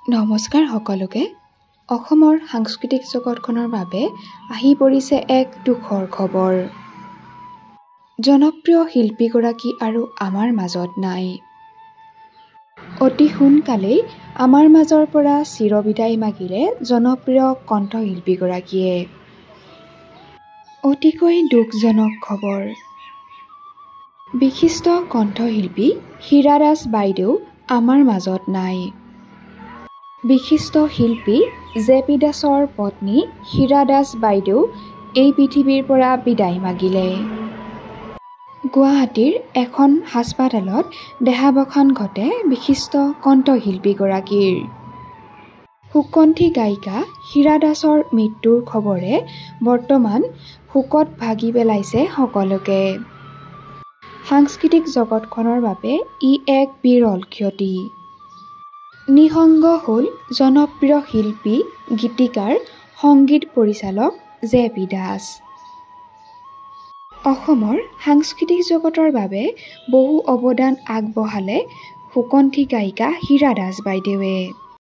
নমস্কাৰ সকলোকে। অসমৰ সাংস্কৃতিক জগতখনৰ বাবে আহি পৰিছে এক দুখৰ খবৰ। জনপ্ৰিয় শিল্পীগৰাকী আৰু আমাৰ মাজত নাই। অতি সোনকালেই আমাৰ মাজৰ পৰা চিৰবিদায় মাগিলে জনপ্ৰিয় কণ্ঠশিল্পীগৰাকীয়ে। অতিকৈ দুখজনক খবৰ। বিশিষ্ট কণ্ঠশিল্পী হীৰা দাস বাইদেউ আমাৰ মাজত নাই। বিশিষ্ট শিল্পী জে.পি. দাসৰ পত্নী হীৰা দাস বাইদেউ এই পৃথিৱীৰ পৰা বিদায় মাগিলে। গুৱাহাটীৰ এখন হাস্পতালত দেহাৱসান ঘটে বিশিষ্ট কণ্ঠশিল্পীগৰাকীৰ। সুকণ্ঠী গায়িকা হীৰা দাসৰ মৃত্যুৰ খবৰে বৰ্তমান শোকত ভাগি পেলাইছে সকলোকে। সাংস্কৃতিক জগতখনৰ বাবে ই এক বিৰল ক্ষতি। নিঃসংগ হ'ল জনপ্ৰিয় শিল্পী, গীতিকাৰ, সংগীত পৰিচালক জে.পি. দাস। অসমৰ সাংস্কৃতিক জগতৰ বাবে বহু অৱদান আগবঢ়ালে সুকণ্ঠী গায়িকা হীৰা দাস বাইদেৱে।